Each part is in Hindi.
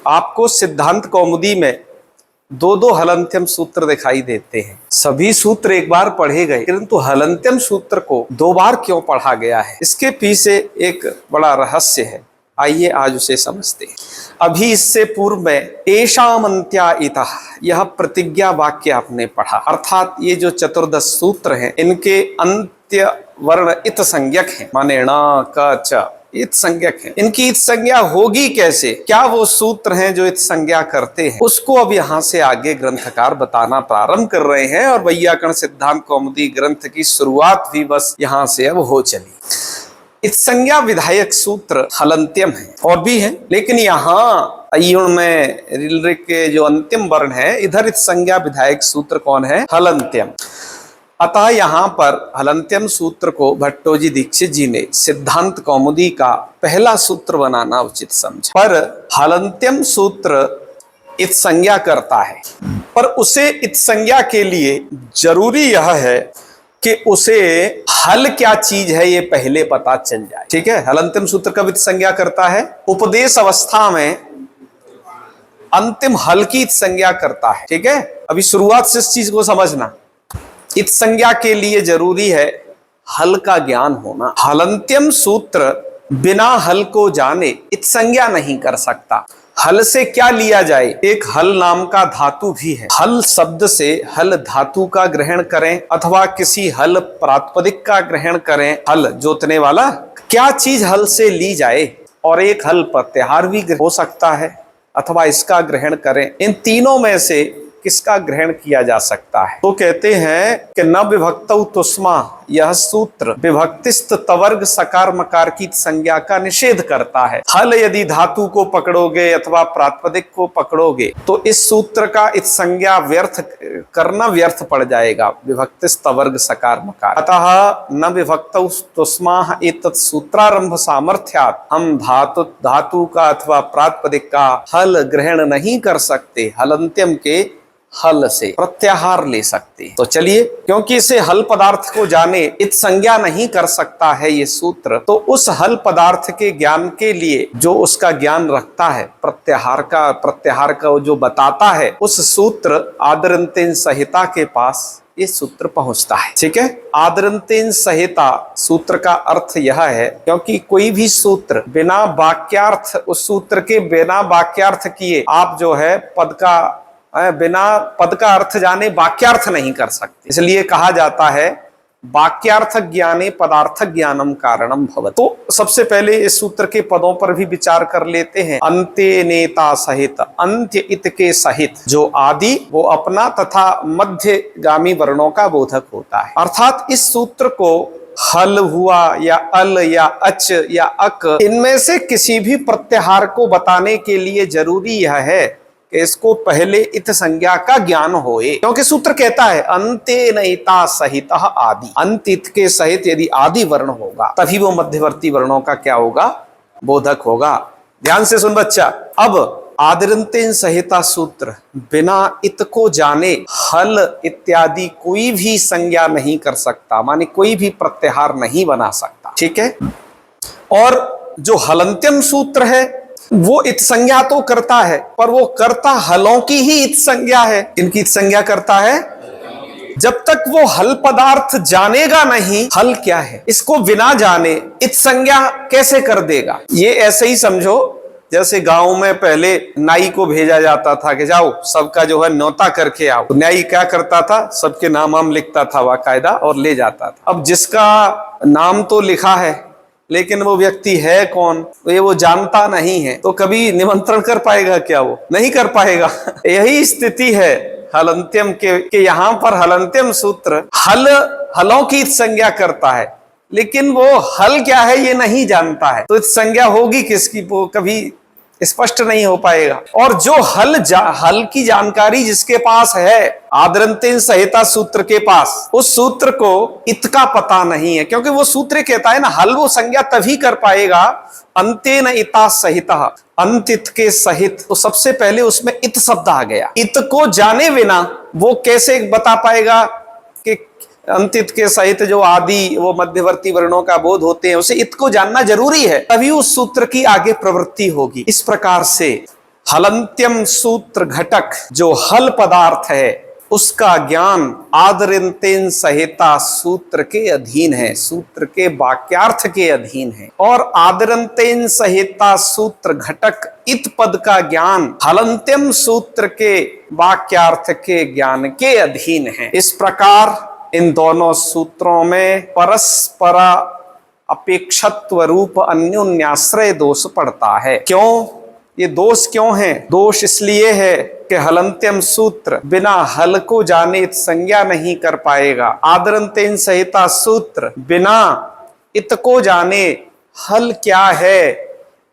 आपको सिद्धांत कौमुदी में दो दो हलंत्यम सूत्र दिखाई देते हैं। सभी सूत्र एक बार पढ़े गए, परंतु हलंत्यम सूत्र को दो बार क्यों पढ़ा गया है, इसके पीछे एक बड़ा रहस्य है। आइए आज उसे समझते हैं। अभी इससे पूर्व में एषामन्त्या इतः यह प्रतिज्ञा वाक्य आपने पढ़ा, अर्थात ये जो चतुर्दश सूत्र हैं इनके अंत्य वर्ण इत संज्ञक है, माने ण क च इत संज्ञक है। इनकी इत संज्ञा होगी कैसे, क्या वो सूत्र हैं जो इत संज्ञा करते हैं, उसको अब यहाँ से आगे ग्रंथकार बताना प्रारंभ कर रहे हैं। और वैयाकरण सिद्धांत कौमुदी ग्रंथ की शुरुआत भी बस यहाँ से अब हो चली। इत संज्ञा विधायक सूत्र हलंत्यम है, और भी है, लेकिन यहाँ अयुण में ऋ के जो अंतिम वर्ण है, इधर इत संज्ञा विधायक सूत्र कौन है, हलंत्यम। अतः यहाँ पर हलंत्यम सूत्र को भट्टोजी दीक्षित जी ने सिद्धांत कौमुदी का पहला सूत्र बनाना उचित समझा। पर हलंत्यम सूत्र इत संज्ञा करता है, पर उसे इत संज्ञा के लिए जरूरी यह है कि उसे हल क्या चीज है ये पहले पता चल जाए। ठीक है, हलंत्यम सूत्र कब इत संज्ञा करता है, उपदेश अवस्था में अंतिम हल की इत संज्ञा करता है। ठीक है, अभी शुरुआत से इस चीज को समझना। इत संज्ञा के लिए जरूरी है हल का ज्ञान होना। हलंत्यम सूत्र बिना हल को जाने इत संज्ञा नहीं कर सकता। हल से क्या लिया जाए, एक हल नाम का धातु भी है। हल शब्द से हल धातु का ग्रहण करें अथवा किसी हल प्रातिपदिक का ग्रहण करें, हल जोतने वाला, क्या चीज हल से ली जाए। और एक हल प्रत्याहार भी हो सकता है अथवा इसका ग्रहण करें। इन तीनों में से किसका ग्रहण किया जा सकता है, तो कहते हैं कि न विभक्तौ तुस्मा, यह सूत्र विभक्तिस्थ तवर्ग सकार मकार की संज्ञा का निषेध करता है। हल यदि धातु को पकड़ोगे अथवा प्रातिपदिक को पकड़ोगे तो इस सूत्र का इत संज्ञा व्यर्थ करना व्यर्थ पड़ जाएगा, विभक्तिस्थ तवर्ग सकार मकार। अतः न विभक्तौ तुस्मा एतत् सूत्रारंभ सामर्थ्यात्, हम धातु का अथवा प्रातिपदिक का हल ग्रहण नहीं कर सकते, हलंत्यम के हल से प्रत्याहार ले सकते। तो चलिए, क्योंकि इसे हल पदार्थ को जाने इत संज्ञा नहीं कर सकता है ये सूत्र, तो उस हल पदार्थ के ज्ञान के लिए जो उसका ज्ञान रखता है, प्रत्याहार का जो बताता है, उस सूत्र आदरंतेन संहिता के पास ये सूत्र पहुंचता है। ठीक है, आदरंतेन संहिता सूत्र का अर्थ यह है, क्योंकि कोई भी सूत्र बिना वाक्यार्थ, उस सूत्र के बिना वाक्यार्थ किए आप जो है बिना पद का अर्थ जाने वाक्यार्थ नहीं कर सकते। इसलिए कहा जाता है वाक्यार्थ ज्ञाने पदार्थ ज्ञानम कारणम भवति। तो सबसे पहले इस सूत्र के पदों पर भी विचार कर लेते हैं। अंत्य नेता सहित, अंत्य इत के सहित जो आदि वो अपना तथा मध्यगामी वर्णों का बोधक होता है। अर्थात इस सूत्र को हल हुआ या अल या अच या अक, इनमें से किसी भी प्रत्याहार को बताने के लिए जरूरी यह है कि इसको पहले इत संज्ञा का ज्ञान होए, क्योंकि सूत्र कहता है अंत्य नैता सहित आदि, अंत इत के सहित यदि आदि वर्ण होगा तभी वो मध्यवर्ती वर्णों का क्या होगा, बोधक होगा। ध्यान से सुन बच्चा, अब आदरंतेन संहिता सूत्र बिना इत को जाने हल इत्यादि कोई भी संज्ञा नहीं कर सकता, माने कोई भी प्रत्याहार नहीं बना सकता। ठीक है, और जो हलंत्यम सूत्र है वो इत संज्ञा तो करता है, पर वो करता हलों की ही इत संज्ञा है। इनकी इत संज्ञा करता है, जब तक वो हल पदार्थ जानेगा नहीं हल क्या है, इसको बिना जाने इत संज्ञा कैसे कर देगा। ये ऐसे ही समझो जैसे गांव में पहले नाई को भेजा जाता था कि जाओ सबका जो है न्योता करके आओ, तो नाई क्या करता था, सबके नाम लिखता था बाकायदा और ले जाता था। अब जिसका नाम तो लिखा है लेकिन वो व्यक्ति है कौन, ये वो जानता नहीं है, तो कभी निमंत्रण कर पाएगा क्या, वो नहीं कर पाएगा। यही स्थिति है हलंत्यम के यहाँ पर हलंत्यम सूत्र हलों की संज्ञा करता है, लेकिन वो हल क्या है ये नहीं जानता है, तो संज्ञा होगी किसकी, वो कभी स्पष्ट नहीं हो पाएगा। और जो हल की जानकारी जिसके पास है, आदरंतेन संहिता सूत्र के पास, उस सूत्र को इत का पता नहीं है, क्योंकि वो सूत्र कहता है ना हल वो संज्ञा तभी कर पाएगा अंतेन इता सहिता, अंत इत के सहित। तो सबसे पहले उसमें इत शब्द आ गया, इत को जाने बिना वो कैसे बता पाएगा कि अंतित के सहित जो आदि वो मध्यवर्ती वर्णों का बोध होते हैं, उसे इत को जानना जरूरी है, तभी उस सूत्र की आगे प्रवृत्ति होगी। इस प्रकार से हलंत्यम सूत्र घटक जो हल पदार्थ है उसका ज्ञान आदरंतेन संहिता सूत्र के अधीन है, सूत्र के वाक्यार्थ के अधीन है। और आदरंतेन संहिता सूत्र घटक इत पद का ज्ञान हलंत्यम सूत्र के वाक्यार्थ के ज्ञान के अधीन है। इस प्रकार इन दोनों सूत्रों में परस्पर अपेक्षत्व रूप अन्योन्याश्रय दोष पड़ता है। क्यों? ये दोष क्यों है? दोष इसलिए है कि हलंत्यम सूत्र बिना हल को जाने संज्ञा नहीं कर पाएगा। आदरंतेन संहिता सूत्र बिना इत को जाने हल क्या है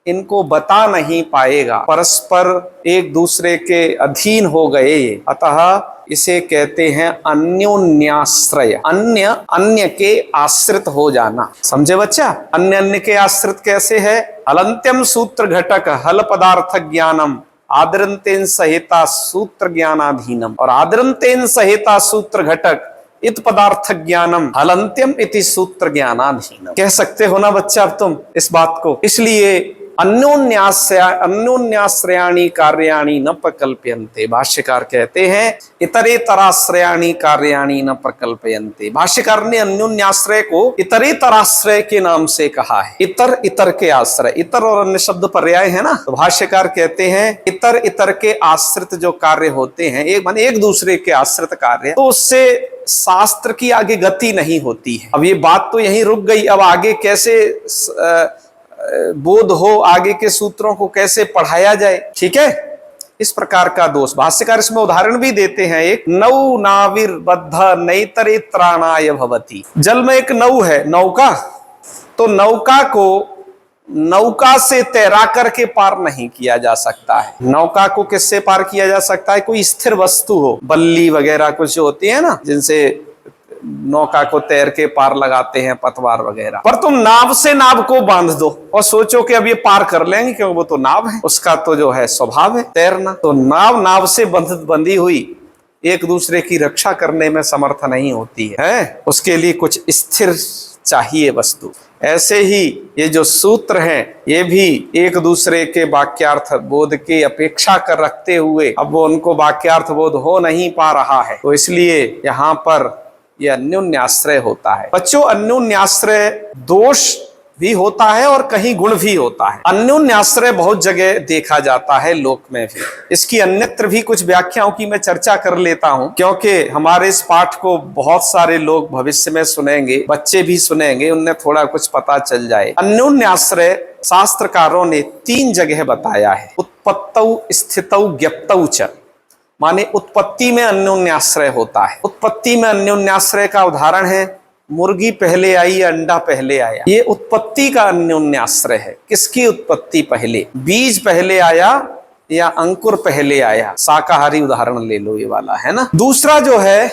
इनको बता नहीं पाएगा। परस्पर एक दूसरे के अधीन हो गए, अतः इसे कहते हैं अन्योन्याश्रय। अन्य अन्य के आश्रित हो जाना। समझे बच्चा? अन्य अन्य के आश्रित कैसे है? हलंत्यम सूत्र घटक हल पदार्थ ज्ञानम आदरंतेन संहिता सूत्र ज्ञानाधीनम, और आदरंतेन संहिता सूत्र घटक इत पदार्थ ज्ञानम हलंत्यम इति सूत्र ज्ञानाधीनम। कह सकते हो ना बच्चा अब तुम इस बात को? इसलिए अन्योन्याश्रयाणि कार्याणि न प्रकल्प्यन्ते। भाष्यकार कहते हैं इतरेतराश्रयाणि कार्याणि न प्रकल्प्यन्ते। भाष्यकार ने अन्योन्याश्रय को इतरेतराश्रय के नाम से कहा है। इतर इतर के आश्रय, इतर और अन्य शब्द पर्याय है ना, तो भाष्यकार कहते हैं इतर इतर के आश्रित जो कार्य होते हैं, एक माने एक दूसरे के आश्रित कार्य, तो उससे शास्त्र की आगे गति नहीं होती है। अब ये बात तो यहीं रुक गई, अब आगे कैसे बोध हो, आगे के सूत्रों को कैसे पढ़ाया जाए? ठीक है, इस प्रकार का दोष भाष्यकार इसमें उदाहरण भी देते हैं। एक नौ नाविर बद्ध नैतरे त्राणाय भवति। जल में एक नौ है, नौका, तो नौका को नौका से तैरा करके पार नहीं किया जा सकता है। नौका को किससे पार किया जा सकता है? कोई स्थिर वस्तु हो, बल्ली वगैरह कुछ होती है ना, जिनसे नौका को तैर के पार लगाते हैं, पतवार वगैरह। पर तुम नाव से नाव को बांध दो और सोचो कि अब ये पार कर लेंगे, क्योंकि वो तो नाव है, उसका तो जो है स्वभाव है तैरना। तो नाव से बंधी हुई एक दूसरे की रक्षा करने में समर्थ नहीं होती है, उसके लिए कुछ स्थिर चाहिए वस्तु। ऐसे ही ये जो सूत्र हैं, ये भी एक दूसरे के वाक्यार्थ बोध की अपेक्षा कर रखते हुए अब वो उनको वाक्यार्थ बोध हो नहीं पा रहा है, तो इसलिए यहाँ पर यह अन्योन्याश्रय होता है। बच्चों, अन्योन्याश्रय दोष भी होता है और कहीं गुण भी होता है। अन्योन्याश्रय बहुत जगह देखा जाता है लोक में भी। इसकी अन्यत्र भी कुछ व्याख्याओं की मैं चर्चा कर लेता हूं, क्योंकि हमारे इस पाठ को बहुत सारे लोग भविष्य में सुनेंगे, बच्चे भी सुनेंगे, उन्हें थोड़ा कुछ पता चल जाए। अन्योन्याश्रय शास्त्रकारों ने 3 जगह बताया है। उत्पत्तौ स्थितौ ज्ञप्तौ च, माने उत्पत्ति में अन्योन्याश्रय होता है। उत्पत्ति में अन्योन्याश्रय का उदाहरण है मुर्गी पहले आई या अंडा पहले आया, ये उत्पत्ति का अन्योन्याश्रय है। किसकी उत्पत्ति पहले? बीज पहले आया या अंकुर पहले आया? शाकाहारी उदाहरण ले लो, ये वाला है ना। दूसरा जो है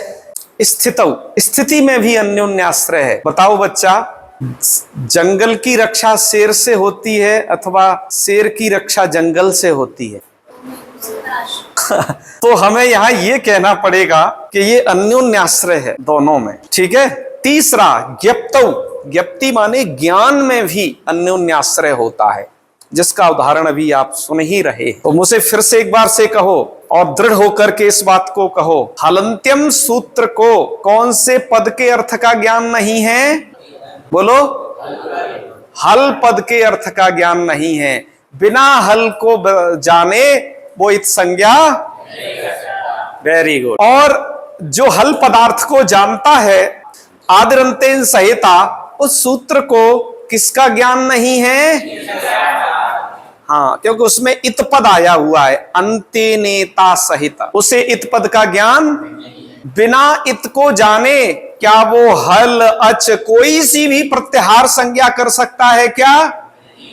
स्थितौ, स्थिति में भी अन्योन्याश्रय है। बताओ बच्चा, जंगल की रक्षा शेर से होती है अथवा शेर की रक्षा जंगल से होती है? तो हमें यहां ये कहना पड़ेगा कि ये अन्योन्याश्रय है दोनों में। ठीक है। तीसरा ज्ञप्तौ, ज्ञप्ति माने ज्ञान में भी अन्योन्याश्रय होता है, जिसका उदाहरण अभी आप सुन ही रहे। तो मुझे फिर से एक बार से कहो और दृढ़ होकर के इस बात को कहो, हलंत्यम सूत्र को कौन से पद के अर्थ का ज्ञान नहीं है? बोलो। हल पद के अर्थ का ज्ञान नहीं है। बिना हल को जाने वो इत संज्ञा। Very good. और जो हल पदार्थ को जानता है आदरंतेन संहिता, उस सूत्र को किसका ज्ञान नहीं है? हाँ, क्योंकि उसमें इत पद आया हुआ है, अंतेनेता सहित, उसे इत पद का ज्ञान। बिना इत को जाने क्या वो हल अच कोई सी भी प्रत्याहार संज्ञा कर सकता है? क्या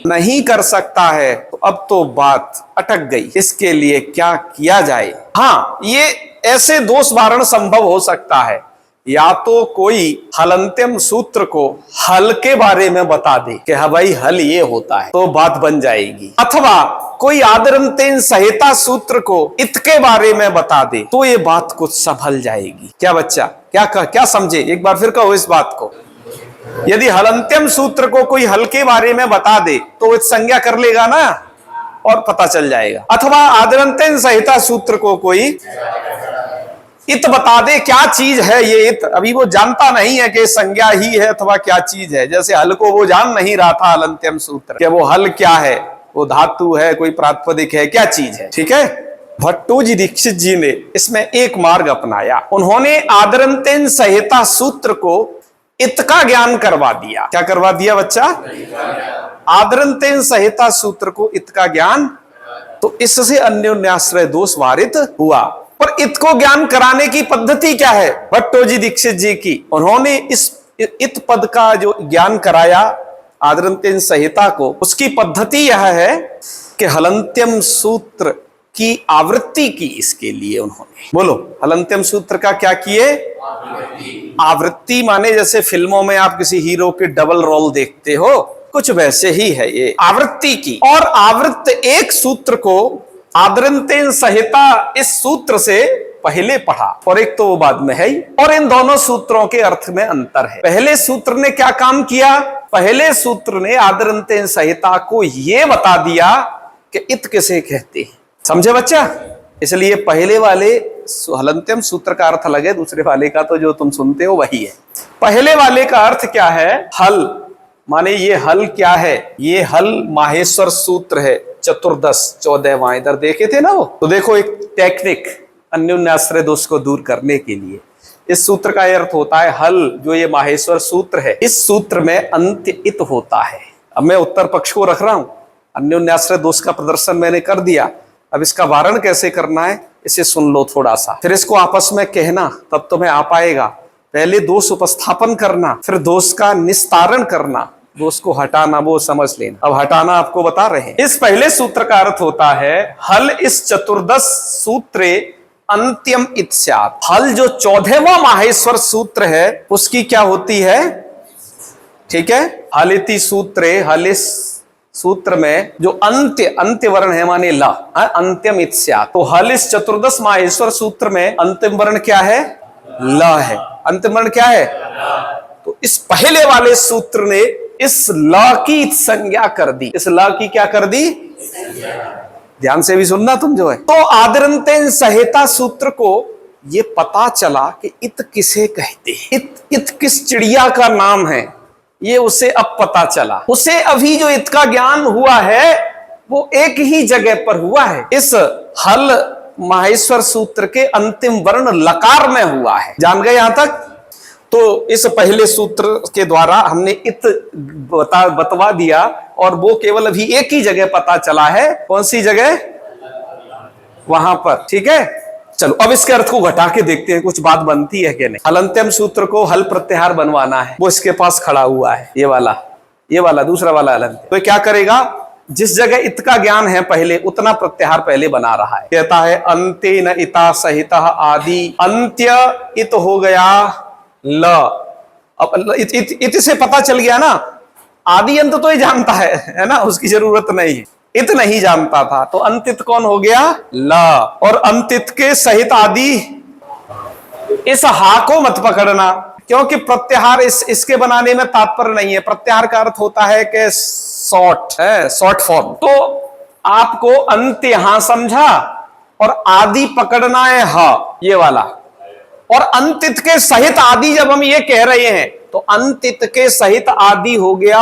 नहीं कर सकता है। तो अब तो बात अटक गई, इसके लिए क्या किया जाए? हाँ, ये ऐसे दोष वारण संभव हो सकता है, या तो कोई हलंत्यम सूत्र को हल के बारे में बता दे कि हाँ भाई हल ये होता है, तो बात बन जाएगी। अथवा कोई आदरंतेन संहिता सूत्र को इत के बारे में बता दे, तो ये बात कुछ संभल जाएगी। क्या बच्चा, क्या समझे? एक बार फिर कहो इस बात को। यदि हलंत्यम सूत्र को कोई हल के बारे में बता दे तो वो संज्ञा कर लेगा ना, और पता चल जाएगा। अथवा आदरंतेन संहिता सूत्र को कोई इत बता दे क्या चीज है ये इत, अभी वो जानता नहीं है कि संज्ञा ही है अथवा क्या चीज है। जैसे हल को वो जान नहीं रहा था हलंत्यम सूत्र कि वो हल क्या है, वो धातु है, कोई प्रातिपदिक है, क्या चीज है। ठीक है, भट्टो जी दीक्षित जी ने इसमें एक मार्ग अपनाया। उन्होंने आदरंतेन संहिता सूत्र को इत का ज्ञान करवा दिया। क्या करवा दिया बच्चा? आदरंतेन संहिता सूत्र को इत का ज्ञान, तो इससे अन्योन्याश्रय दोष वारित हुआ। पर इत को ज्ञान कराने की पद्धति क्या है भट्टो जी दीक्षित जी की? उन्होंने इस इत पद का जो ज्ञान कराया आदरंतेन संहिता को, उसकी पद्धति यह है कि हलंत्यम सूत्र की आवृत्ति की। इसके लिए उन्होंने, बोलो, हलंत्यम सूत्र का क्या किए? आवृत्ति माने जैसे फिल्मों में आप किसी हीरो के डबल रोल देखते हो, कुछ वैसे ही है ये आवृत्ति की। और आवृत्त एक सूत्र को आदरंतेन संहिता इस सूत्र से पहले पढ़ा और एक तो वो बाद में है ही। और इन दोनों सूत्रों के अर्थ में अंतर है। पहले सूत्र ने क्या काम किया? पहले सूत्र ने आदरंतेन संहिता को ये बता दिया कि इत किसे कहते हैं। समझे बच्चा? इसलिए पहले वाले हलंत्यम सूत्र का अर्थ अलग है, दूसरे वाले का तो जो तुम सुनते हो वही है। पहले वाले का अर्थ क्या है? हल माने ये हल क्या है? ये हल माहेश्वर सूत्र है, चतुर्दश 14 वहां इधर देखे थे ना वो। तो देखो एक टेक्निक अन्योन्याश्रय दोष को दूर करने के लिए, इस सूत्र का अर्थ होता है हल। जो ये माहेश्वर सूत्र है, इस सूत्र में अंत्य इत होता है। अब मैं उत्तर पक्ष को रख रहा हूं, अन्योन्याश्रय दोष का प्रदर्शन मैंने कर दिया। अब इसका वारण कैसे करना है इसे सुन लो थोड़ा सा, फिर इसको आपस में कहना, तब तुम्हें आ पाएगा। पहले दोष उपस्थापन करना, फिर दोष का निस्तारण करना, दोष को हटाना वो समझ लेना। अब हटाना आपको बता रहे हैं। इस पहले सूत्र का अर्थ होता है हल इस चतुर्दश सूत्रे अंत्यम इत स्यात्। हल जो 14वां माहेश्वर सूत्र है उसकी क्या होती है? ठीक है, हलिति सूत्रे, हल इस सूत्र में जो अंत्य वर्ण है माने ला, अंत्यम इत स्यात्। तो हल इस चतुर्दश माहेश्वर सूत्र में अंतिम वर्ण क्या है? ला है। अंतिम वर्ण क्या है? तो इस पहले वाले सूत्र ने इस ला की संज्ञा कर दी। इस ला की क्या कर दी? ध्यान से भी सुनना तुम जो है। तो आदरंतेन संहिता सूत्र को ये पता चला कि इत किसे कहते हैं, इत किस चिड़िया का नाम है, ये उसे अब पता चला। उसे अभी जो इत का ज्ञान हुआ है वो एक ही जगह पर हुआ है, इस हल माहेश्वर सूत्र के अंतिम वर्ण लकार में हुआ है। जान गए यहां तक? तो इस पहले सूत्र के द्वारा हमने इत बतवा दिया और वो केवल अभी एक ही जगह पता चला है। कौन सी जगह? वहां पर। ठीक है, चलो अब इसके अर्थ को घटा के देखते हैं, कुछ बात बनती है कि नहीं। हलंत्यम सूत्र को हल प्रत्याहार बनवाना है, वो इसके पास खड़ा हुआ है, ये वाला दूसरा वाला हलंत्य। तो क्या करेगा? जिस जगह इत का ज्ञान है पहले उतना प्रत्याहार पहले बना रहा है। कहता है अंतेन इता सहिता आदि, अंत्य इत हो गया ल। अब इत से पता चल गया ना, आदि अंत तो ये जानता है ना, उसकी जरूरत नहीं है। इत नहीं जानता था, तो अंतित कौन हो गया? ला। और अंतित के सहित आदि, इस हा को मत पकड़ना, क्योंकि प्रत्याहार इसके बनाने में तात्पर्य नहीं है। प्रत्याहार का अर्थ होता है कि शॉर्ट है, शॉर्ट फॉर्म। तो आपको अंत्य यहां समझा और आदि पकड़ना है हा, ये वाला। और अंतित के सहित आदि जब हम ये कह रहे हैं तो अंतित के सहित आदि हो गया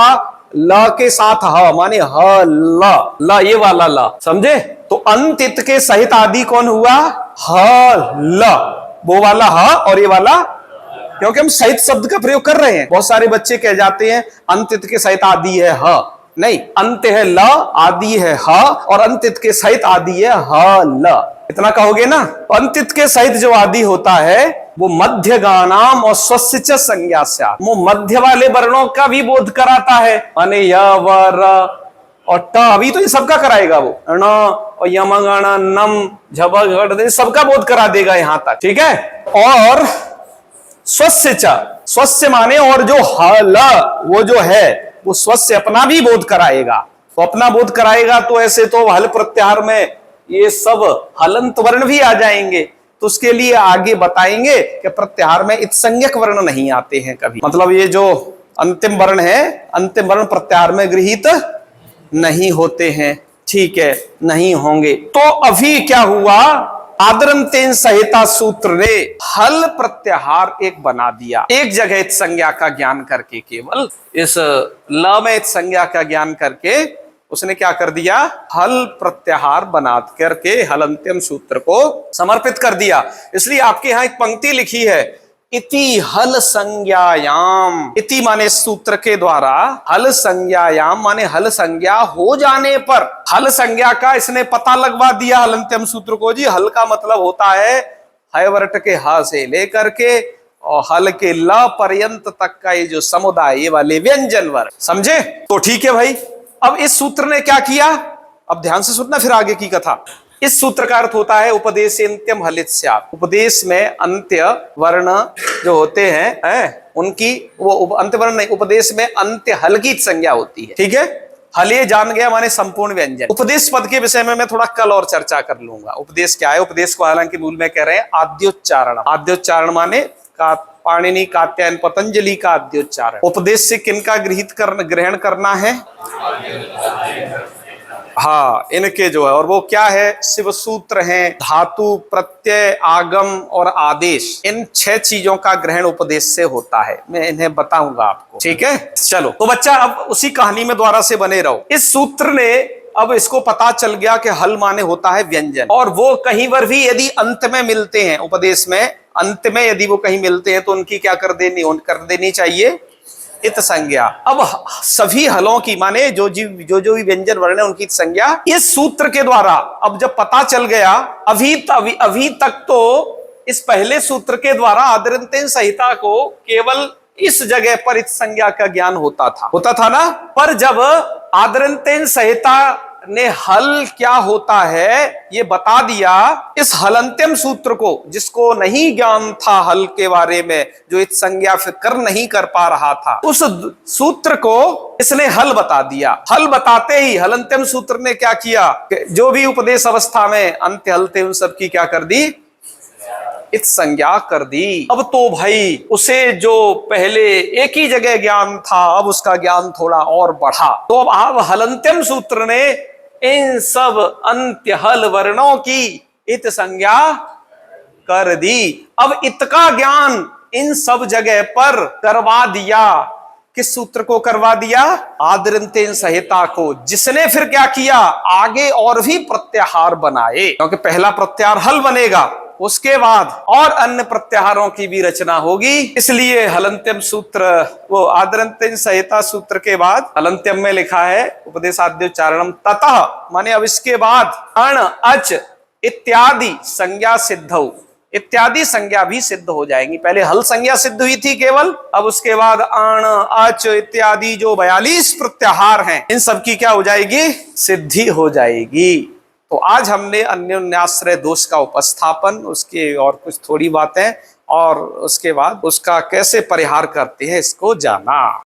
ल के साथ ह, माने ह ल, ये वाला ल, समझे? तो अंतित के सहित आदि कौन हुआ? ह ल, वो वाला ह और ये वाला, क्योंकि हम सहित शब्द का प्रयोग कर रहे हैं। बहुत सारे बच्चे कह जाते हैं अंतित के सहित आदि है ह, नहीं, अंत्य है ल, आदि है ह और अंतित के सहित आदि है ह ल। इतना कहोगे ना? अंतित के सहित जो आदि होता है वो मध्य गानाम और स्वस्य च संज्ञा से, वो मध्य वाले वर्णों का भी बोध कराता है, माने य व र और ट, अभी तो ये सबका कराएगा वो, ण और यमगण नम झब सबका बोध करा देगा यहां तक। ठीक है, और स्वस्य च, स्वस्य माने और जो हल वो जो है वो स्वस्य अपना भी बोध कराएगा। तो अपना बोध कराएगा तो ऐसे तो हल प्रत्याहार में ये सब हलंत वर्ण भी आ जाएंगे। तो उसके लिए आगे बताएंगे कि प्रत्याहार में इत्संज्ञक वर्ण नहीं आते हैं कभी, मतलब ये जो अंतिम वर्ण है, अंतिम वर्ण प्रत्याहार में गृहीत नहीं होते हैं। ठीक है, नहीं होंगे। तो अभी क्या हुआ, आदरंतेन संहिता सूत्र ने हल प्रत्याहार एक बना दिया। एक जगह इत संज्ञा का ज्ञान करके, केवल इस ल में इत संज्ञा का ज्ञान करके उसने क्या कर दिया, हल प्रत्याहार बना करके हलंत्यम सूत्र को समर्पित कर दिया। इसलिए आपके यहां एक पंक्ति लिखी है, इति हल संज्ञायाम। इति माने सूत्र के द्वारा, हल संज्ञायाम माने हल संज्ञा हो जाने पर, हल संज्ञा का इसने पता लगवा दिया हलंत्यम सूत्र को। जी हल का मतलब होता है हैवर्ट के ह से लेकर के और हल के ल पर्यंत तक का ये जो समुदाय, ये वाले व्यंजन वर्ग, समझे? तो ठीक है भाई। अब इस सूत्र ने क्या किया, अब ध्यान से सुनना फिर आगे की कथा। इस सूत्र का अर्थ होता है उपदेशेन्त्यम हलित स्यात्। उपदेश में अंत्य वर्ण जो होते हैं उनकी, वो अंत्य वर्ण नहीं, उपदेश में अंत्य हल की संज्ञा होती है। ठीक है, हल ये जान गया माने संपूर्ण व्यंजन। उपदेश पद के विषय में मैं थोड़ा कल और चर्चा कर लूंगा। उपदेश क्या है, उपदेश को हालांकि मूल में कह रहे हैं आद्योच्चारण। आद्योच्चारण माने पाणिनि कात्यायन पतंजलि का आद्योच्चारण। उपदेश से किनका ग्रहण करना है, हाँ इनके जो है, और वो क्या है, शिव सूत्र हैं, धातु, प्रत्यय, आगम और आदेश, इन 6 चीजों का ग्रहण उपदेश से होता है। मैं इन्हें बताऊंगा आपको, ठीक है। चलो तो बच्चा अब उसी कहानी में द्वारा से बने रहो। इस सूत्र ने, अब इसको पता चल गया कि हल माने होता है व्यंजन, और वो कहीं पर भी यदि अंत में मिलते हैं, उपदेश में अंत में यदि वो कहीं मिलते हैं तो उनकी क्या कर देनी चाहिए, इत संज्ञा। अब सभी हलों की माने जो भी व्यंजन वर्ण है उनकी संज्ञा इस सूत्र के द्वारा अब जब पता चल गया, अभी तक तो इस पहले सूत्र के द्वारा आदरंतेन संहिता को केवल इस जगह पर इत संज्ञा का ज्ञान होता था ना। पर जब आदरंतेन संहिता ने हल क्या होता है ये बता दिया, इस हलंत्यम सूत्र को, जिसको नहीं ज्ञान था हल के बारे में, जो इत संज्ञा फिक्र नहीं कर पा रहा था, उस सूत्र को इसने हल बता दिया। हल बताते ही हलंत्यम सूत्र ने क्या किया, जो भी उपदेश अवस्था में अंत्य हल थे उन सब की क्या कर दी, इत संज्ञा कर दी। अब तो भाई उसे जो पहले एक ही जगह ज्ञान था, अब उसका ज्ञान थोड़ा और बढ़ा। तो अब हलंत्यम सूत्र ने इन सब अंत्य हल वर्णों की इत संज्ञा कर दी। अब इत का ज्ञान इन सब जगह पर करवा दिया। किस सूत्र को करवा दिया, आदरंतेन संहिता को, जिसने फिर क्या किया, आगे और भी प्रत्याहार बनाए, क्योंकि पहला प्रत्याहार हल बनेगा, उसके बाद और अन्य प्रत्याहारों की भी रचना होगी। इसलिए हलंत्यम सूत्र, वो आदरंतेन संहिता सूत्र के बाद हलंत्यम में लिखा है उपदेशाद्योच्चारणम ततः, माने अब इसके बाद अण अच इत्यादि संज्ञा सिद्धौ, इत्यादि संज्ञा भी सिद्ध हो जाएंगी। पहले हल संज्ञा सिद्ध हुई थी केवल, अब उसके बाद अण अच इत्यादि जो 42 प्रत्याहार हैं, इन सब की क्या हो जाएगी, सिद्धि हो जाएगी। तो आज हमने अन्योन्याश्रय दोष का उपस्थापन, उसके और कुछ थोड़ी बातें, और उसके बाद उसका कैसे परिहार करते हैं इसको जाना।